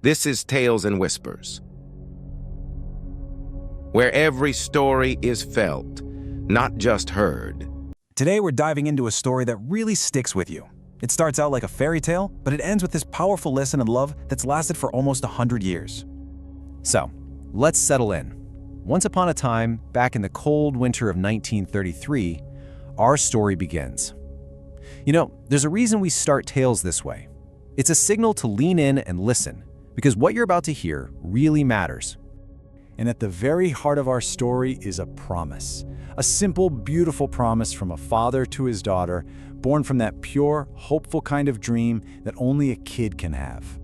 This is Tales and Whispers, where every story is felt, not just heard. Today we're diving into a story that really sticks with you. It starts out like a fairy tale, but it ends with this powerful lesson in love that's lasted for almost 100 years. So, let's settle in. Once upon a time, back in the cold winter of 1933, our story begins. You know, there's a reason we start tales this way. It's a signal to lean in and listen, because what you're about to hear really matters. And at the very heart of our story is a promise. A simple, beautiful promise from a father to his daughter, born from that pure, hopeful kind of dream that only a kid can have.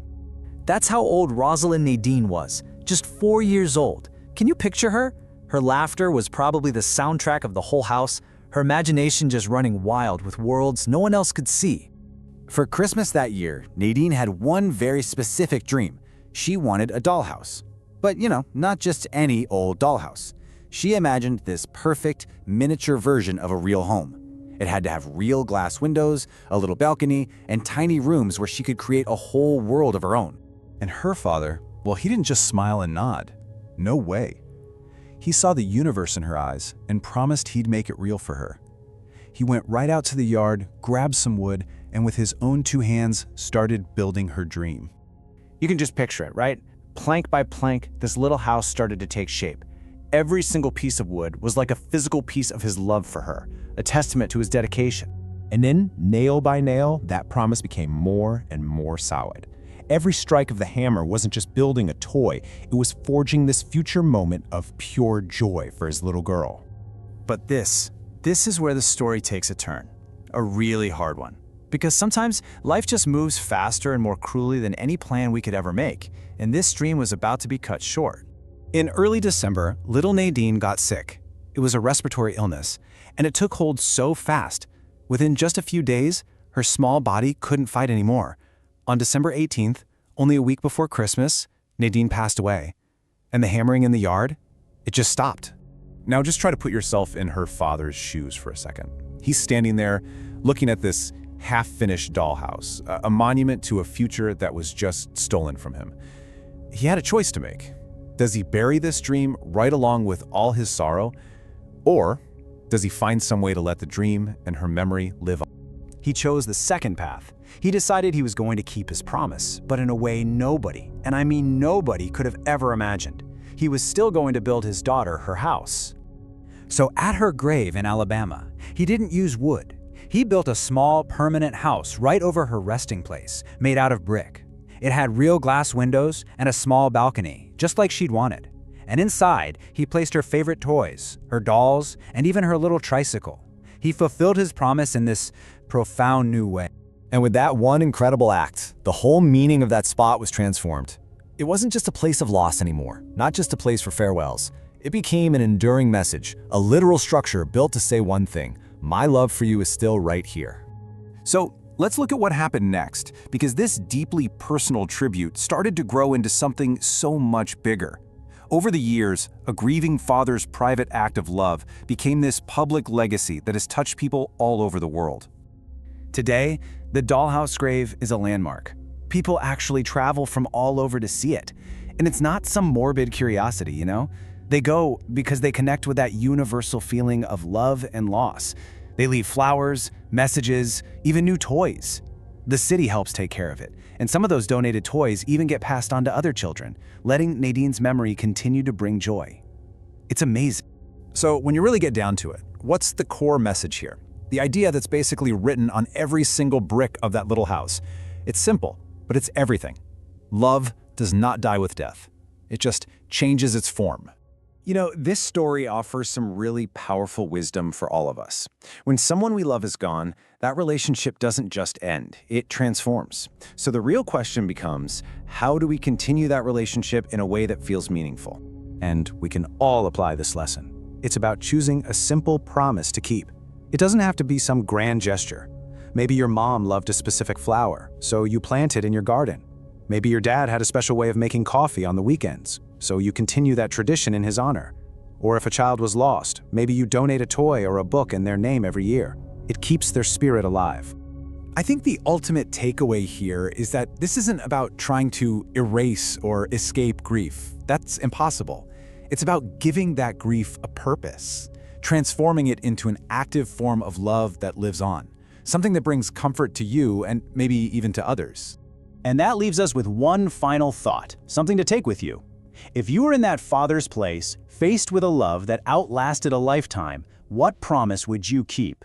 That's how old Rosalind Nadine was, just 4 years old. Can you picture her? Her laughter was probably the soundtrack of the whole house, her imagination just running wild with worlds no one else could see. For Christmas that year, Nadine had one very specific dream. She wanted a dollhouse. But, not just any old dollhouse. She imagined this perfect, miniature version of a real home. It had to have real glass windows, a little balcony, and tiny rooms where she could create a whole world of her own. And her father, well, he didn't just smile and nod. No way. He saw the universe in her eyes and promised he'd make it real for her. He went right out to the yard, grabbed some wood, and with his own 2 hands, started building her dream. You can just picture it, right? Plank by plank, this little house started to take shape. Every single piece of wood was like a physical piece of his love for her, a testament to his dedication. And then, nail by nail, that promise became more and more solid. Every strike of the hammer wasn't just building a toy, it was forging this future moment of pure joy for his little girl. But this is where the story takes a turn, a really hard one. Because sometimes life just moves faster and more cruelly than any plan we could ever make, and this dream was about to be cut short. In early December, little Nadine got sick. It was a respiratory illness, and it took hold so fast. Within just a few days, her small body couldn't fight anymore. On December 18th, only a week before Christmas, Nadine passed away. And the hammering in the yard, it just stopped. Now just try to put yourself in her father's shoes for a second. He's standing there looking at this half-finished dollhouse, a monument to a future that was just stolen from him. He had a choice to make. Does he bury this dream right along with all his sorrow? Or does he find some way to let the dream and her memory live on? He chose the second path. He decided he was going to keep his promise, but in a way nobody, and I mean nobody, could have ever imagined. He was still going to build his daughter her house. So at her grave in Alabama, he didn't use wood. He built a small, permanent house right over her resting place, made out of brick. It had real glass windows and a small balcony, just like she'd wanted. And inside, he placed her favorite toys, her dolls, and even her little tricycle. He fulfilled his promise in this profound new way. And with that one incredible act, the whole meaning of that spot was transformed. It wasn't just a place of loss anymore, not just a place for farewells. It became an enduring message, a literal structure built to say one thing: my love for you is still right here. So let's look at what happened next, because this deeply personal tribute started to grow into something so much bigger. Over the years, a grieving father's private act of love became this public legacy that has touched people all over the world. Today, the Dollhouse grave is a landmark. People actually travel from all over to see it. And it's not some morbid curiosity, They go because they connect with that universal feeling of love and loss. They leave flowers, messages, even new toys. The city helps take care of it, and some of those donated toys even get passed on to other children, letting Nadine's memory continue to bring joy. It's amazing. So when you really get down to it, what's the core message here? The idea that's basically written on every single brick of that little house. It's simple, but it's everything. Love does not die with death. It just changes its form. This story offers some really powerful wisdom for all of us. When someone we love is gone, that relationship doesn't just end, it transforms. So the real question becomes, how do we continue that relationship in a way that feels meaningful? And we can all apply this lesson. It's about choosing a simple promise to keep. It doesn't have to be some grand gesture. Maybe your mom loved a specific flower, so you plant it in your garden. Maybe your dad had a special way of making coffee on the weekends, so you continue that tradition in his honor. Or if a child was lost, maybe you donate a toy or a book in their name every year. It keeps their spirit alive. I think the ultimate takeaway here is that this isn't about trying to erase or escape grief. That's impossible. It's about giving that grief a purpose, transforming it into an active form of love that lives on, something that brings comfort to you and maybe even to others. And that leaves us with one final thought, something to take with you. If you were in that father's place, faced with a love that outlasted a lifetime, what promise would you keep?